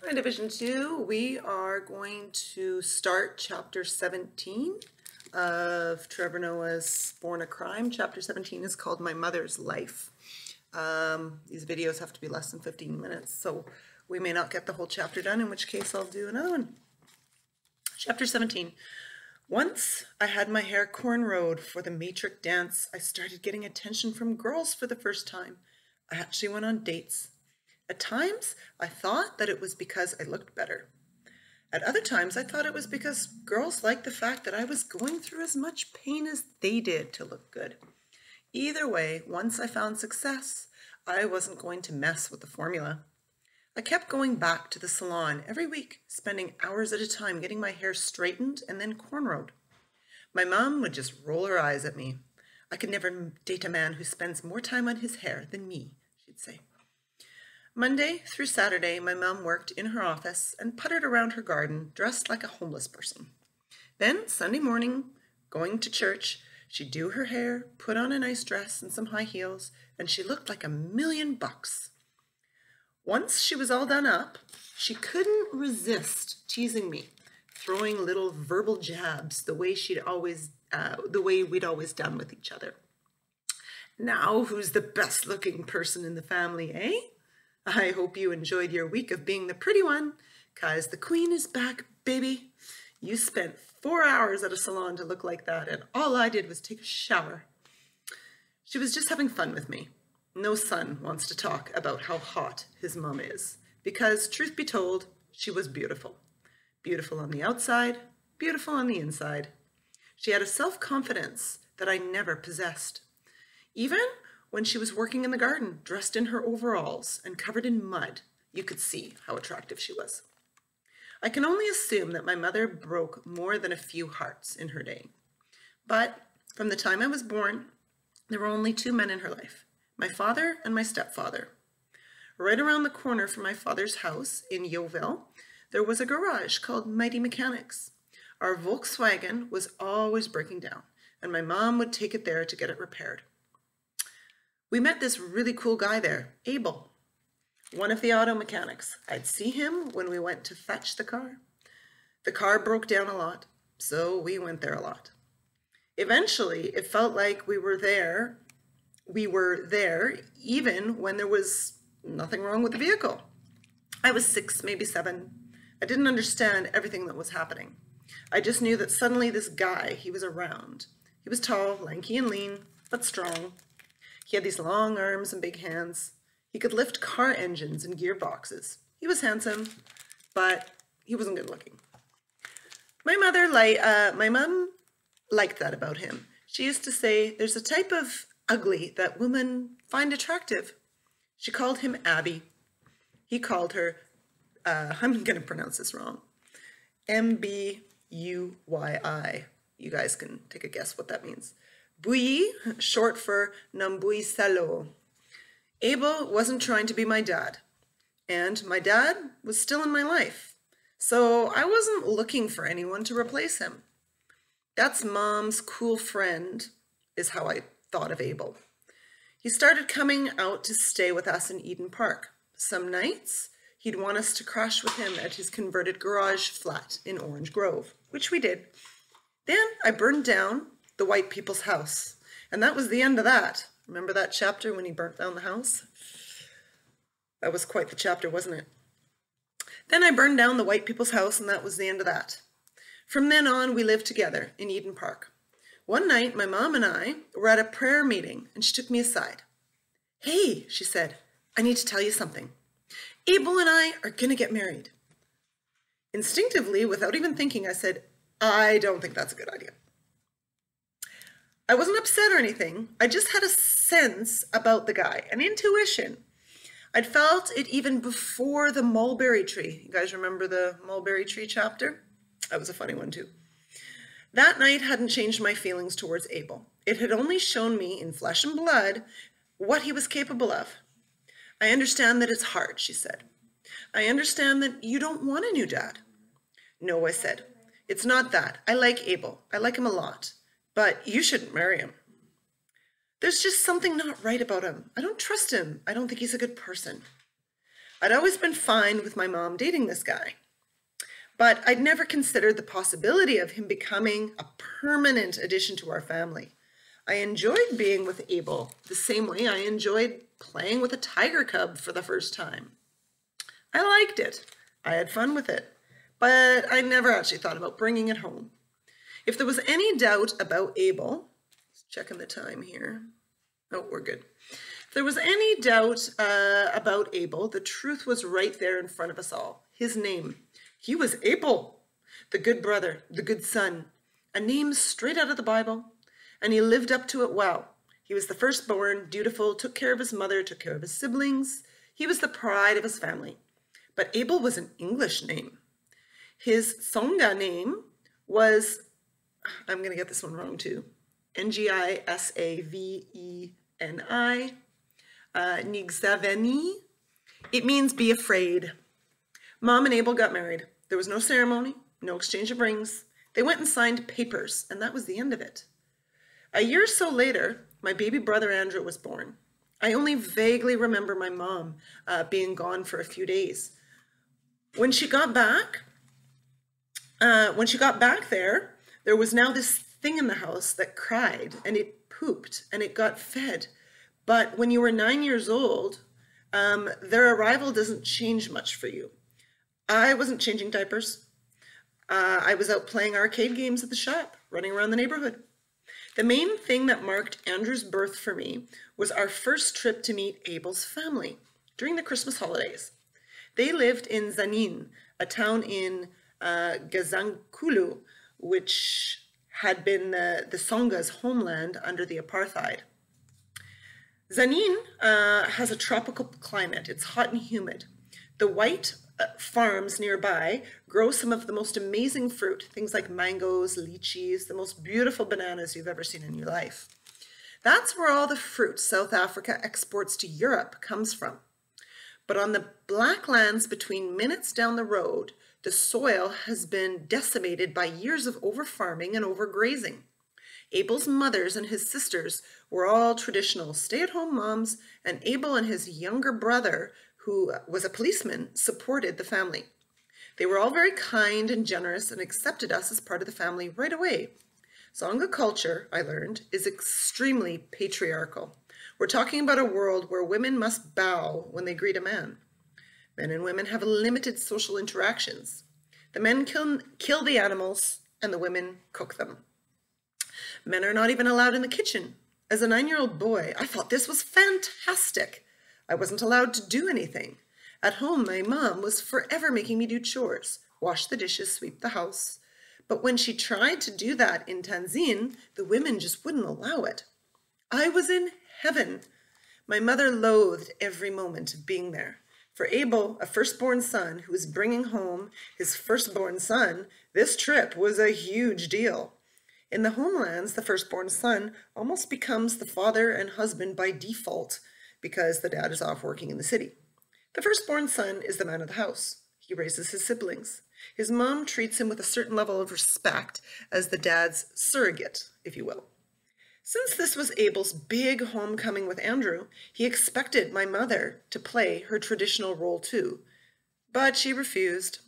In Division 2, we are going to start Chapter 17 of Trevor Noah's Born a Crime. Chapter 17 is called My Mother's Life. These videos have to be less than 15 minutes, so we may not get the whole chapter done, in which case I'll do another one. Chapter 17. Once I had my hair cornrowed for the matric dance. I started getting attention from girls for the first time. I actually went on dates. At times, I thought that it was because I looked better. At other times, I thought it was because girls liked the fact that I was going through as much pain as they did to look good. Either way, once I found success, I wasn't going to mess with the formula. I kept going back to the salon every week, spending hours at a time getting my hair straightened and then cornrowed. My mom would just roll her eyes at me. I could never date a man who spends more time on his hair than me, she'd say. Monday through Saturday, my mom worked in her office and puttered around her garden, dressed like a homeless person. Then, Sunday morning, going to church, she'd do her hair, put on a nice dress and some high heels, and she looked like $1,000,000. Once she was all done up, she couldn't resist teasing me, throwing little verbal jabs the way we'd always done with each other. Now, who's the best-looking person in the family, eh? I hope you enjoyed your week of being the pretty one, 'cause the queen is back, baby. You spent 4 hours at a salon to look like that, and all I did was take a shower. She was just having fun with me. No son wants to talk about how hot his mom is, because, truth be told, she was beautiful. Beautiful on the outside, beautiful on the inside. She had a self-confidence that I never possessed. Even when she was working in the garden, dressed in her overalls and covered in mud, you could see how attractive she was. I can only assume that my mother broke more than a few hearts in her day. But from the time I was born, there were only 2 men in her life, my father and my stepfather. Right around the corner from my father's house in Yeovil, there was a garage called Mighty Mechanics. Our Volkswagen was always breaking down, and my mom would take it there to get it repaired. We met this really cool guy there, Abel, one of the auto mechanics. I'd see him when we went to fetch the car. The car broke down a lot, so we went there a lot. Eventually, it felt like we were there even when there was nothing wrong with the vehicle. I was 6, maybe 7. I didn't understand everything that was happening. I just knew that suddenly this guy, he was around. He was tall, lanky, and lean, but strong. He had these long arms and big hands. He could lift car engines and gearboxes. He was handsome, but he wasn't good looking. My mom liked that about him. She used to say, there's a type of ugly that women find attractive. She called him Abby. He called her, I'm going to pronounce this wrong, Mbui. You guys can take a guess what that means. Bui, short for Nambui Salo. Abel wasn't trying to be my dad, and my dad was still in my life, so I wasn't looking for anyone to replace him. That's Mom's cool friend, is how I thought of Abel. He started coming out to stay with us in Eden Park. Some nights, he'd want us to crash with him at his converted garage flat in Orange Grove, which we did. Then I burned down the white people's house, and that was the end of that. Remember that chapter when he burnt down the house? That was quite the chapter, wasn't it? Then I burned down the white people's house, and that was the end of that. From then on, we lived together in Eden Park. One night, my mom and I were at a prayer meeting, and she took me aside. Hey, she said, I need to tell you something. Abel and I are going to get married. Instinctively, without even thinking, I said, I don't think that's a good idea. I wasn't upset or anything. I just had a sense about the guy, an intuition. I'd felt it even before the mulberry tree. You guys remember the mulberry tree chapter? That was a funny one too. That night hadn't changed my feelings towards Abel. It had only shown me in flesh and blood what he was capable of. I understand that it's hard, she said. I understand that you don't want a new dad. No, I said. It's not that. I like Abel. I like him a lot. But you shouldn't marry him. There's just something not right about him. I don't trust him. I don't think he's a good person. I'd always been fine with my mom dating this guy, but I'd never considered the possibility of him becoming a permanent addition to our family. I enjoyed being with Abel the same way I enjoyed playing with a tiger cub for the first time. I liked it. I had fun with it, but I never actually thought about bringing it home. If there was any doubt about Abel, checking the time here. Oh, we're good. If there was any doubt about Abel, the truth was right there in front of us all. His name. He was Abel, the good brother, the good son, a name straight out of the Bible, and he lived up to it well. He was the firstborn, dutiful, took care of his mother, took care of his siblings. He was the pride of his family. But Abel was an English name. His Songa name was, I'm going to get this one wrong too, Ngisaveni, Nigzaveni. It means be afraid. Mom and Abel got married. There was no ceremony, no exchange of rings. They went and signed papers, and that was the end of it. A year or so later, my baby brother Andrew was born. I only vaguely remember my mom being gone for a few days. When she got back there was now this thing in the house that cried, and it pooped, and it got fed. But when you were 9 years old, their arrival doesn't change much for you. I wasn't changing diapers. I was out playing arcade games at the shop, running around the neighborhood. The main thing that marked Andrew's birth for me was our first trip to meet Abel's family during the Christmas holidays. They lived in Zanin, a town in Gazankulu, which had been the Songa's homeland under the apartheid. Zanin has a tropical climate. It's hot and humid. The white farms nearby grow some of the most amazing fruit, things like mangoes, lychees, the most beautiful bananas you've ever seen in your life. That's where all the fruit South Africa exports to Europe comes from. But on the black lands between minutes down the road, the soil has been decimated by years of overfarming and overgrazing. Abel's mothers and his sisters were all traditional stay-at-home moms, and Abel and his younger brother, who was a policeman, supported the family. They were all very kind and generous and accepted us as part of the family right away. Songa culture, I learned, is extremely patriarchal. We're talking about a world where women must bow when they greet a man. Men and women have limited social interactions. The men kill the animals, and the women cook them. Men are not even allowed in the kitchen. As a 9-year-old boy, I thought this was fantastic. I wasn't allowed to do anything. At home, my mom was forever making me do chores, wash the dishes, sweep the house. But when she tried to do that in Tanzania, the women just wouldn't allow it. I was in heaven. My mother loathed every moment of being there. For Abel, a firstborn son who was bringing home his firstborn son, this trip was a huge deal. In the homelands, the firstborn son almost becomes the father and husband by default, because the dad is off working in the city. The firstborn son is the man of the house. He raises his siblings. His mom treats him with a certain level of respect as the dad's surrogate, if you will. Since this was Abel's big homecoming with Andrew, he expected my mother to play her traditional role too, but she refused.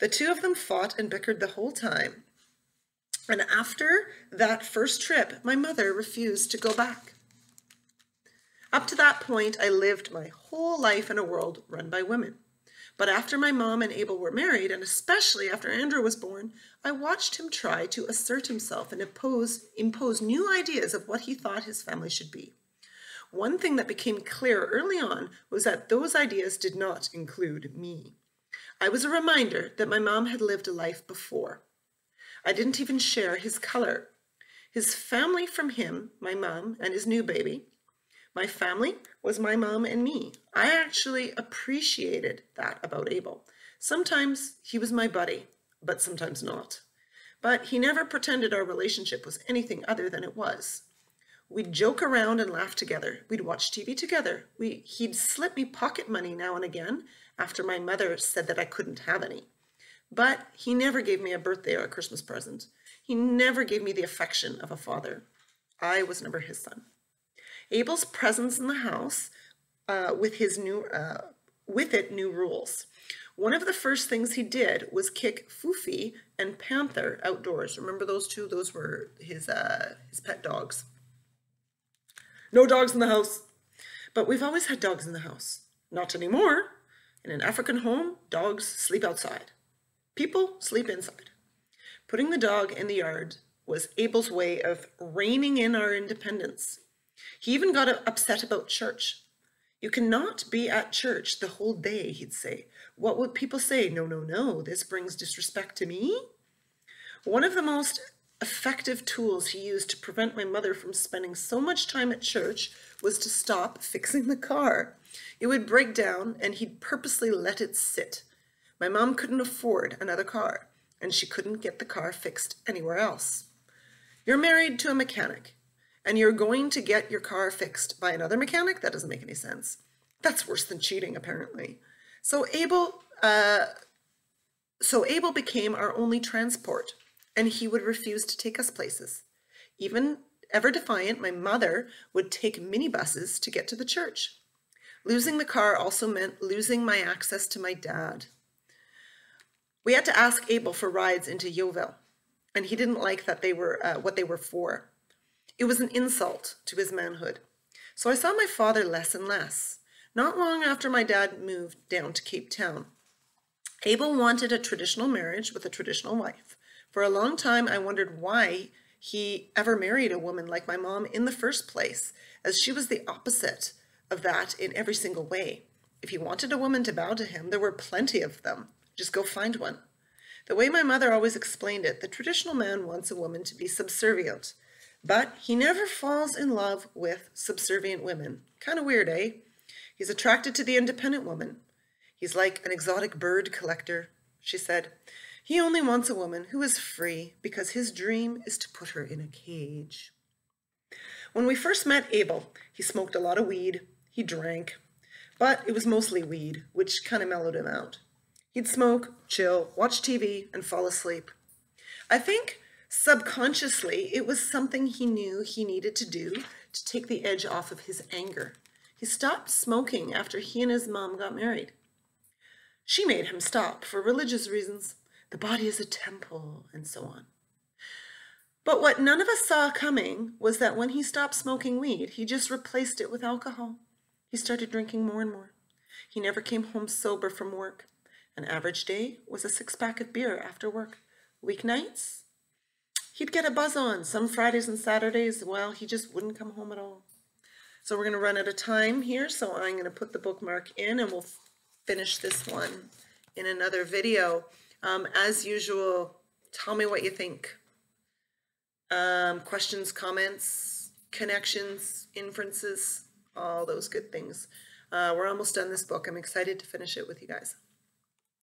The two of them fought and bickered the whole time. And after that first trip, my mother refused to go back. Up to that point, I lived my whole life in a world run by women. But after my mom and Abel were married, and especially after Andrew was born, I watched him try to assert himself and impose new ideas of what he thought his family should be. One thing that became clear early on was that those ideas did not include me. I was a reminder that my mom had lived a life before. I didn't even share his color. His family from him, my mom and his new baby. My family was my mom and me. I actually appreciated that about Abel. Sometimes he was my buddy, but sometimes not. But he never pretended our relationship was anything other than it was. We'd joke around and laugh together. We'd watch TV together. He'd slip me pocket money now and again after my mother said that I couldn't have any. But he never gave me a birthday or a Christmas present. He never gave me the affection of a father. I was never his son. Abel's presence in the house with his new with it new rules. One of the first things he did was kick Foofy and Panther outdoors. Remember those two? Those were his pet dogs. No dogs in the house. But we've always had dogs in the house. Not anymore. In an African home, dogs sleep outside. People sleep inside. Putting the dog in the yard was Abel's way of reining in our independence. He even got upset about church. You cannot be at church the whole day, he'd say. What would people say? No, no, no, this brings disrespect to me. One of the most effective tools he used to prevent my mother from spending so much time at church was to stop fixing the car. It would break down and he'd purposely let it sit. My mom couldn't afford another car and she couldn't get the car fixed anywhere else. You're married to a mechanic and you're going to get your car fixed by another mechanic? That doesn't make any sense. That's worse than cheating, apparently. So Abel became our only transport, and he would refuse to take us places. Even ever defiant, my mother would take minibuses to get to the church. Losing the car also meant losing my access to my dad. We had to ask Abel for rides into Yeovil, and he didn't like that they were what they were for. It was an insult to his manhood. So I saw my father less and less. Not long after my dad moved down to Cape Town, Abel wanted a traditional marriage with a traditional wife. For a long time, I wondered why he ever married a woman like my mom in the first place, as she was the opposite of that in every single way. If he wanted a woman to bow to him, there were plenty of them. Just go find one. The way my mother always explained it, the traditional man wants a woman to be subservient. But he never falls in love with subservient women. Kind of weird, eh? He's attracted to the independent woman. He's like an exotic bird collector, she said. He only wants a woman who is free because his dream is to put her in a cage. When we first met Abel, he smoked a lot of weed. He drank, but it was mostly weed, which kind of mellowed him out. He'd smoke, chill, watch TV, and fall asleep. I think subconsciously, it was something he knew he needed to do to take the edge off of his anger. He stopped smoking after he and his mom got married. She made him stop for religious reasons. The body is a temple, and so on. But what none of us saw coming was that when he stopped smoking weed, he just replaced it with alcohol. He started drinking more and more. He never came home sober from work. An average day was a 6-pack of beer after work. Weeknights, he'd get a buzz on. Some Fridays and Saturdays, well, he just wouldn't come home at all. So we're going to run out of time here, so I'm going to put the bookmark in and we'll finish this one in another video. As usual, tell me what you think. Questions, comments, connections, inferences, all those good things. We're almost done this book. I'm excited to finish it with you guys.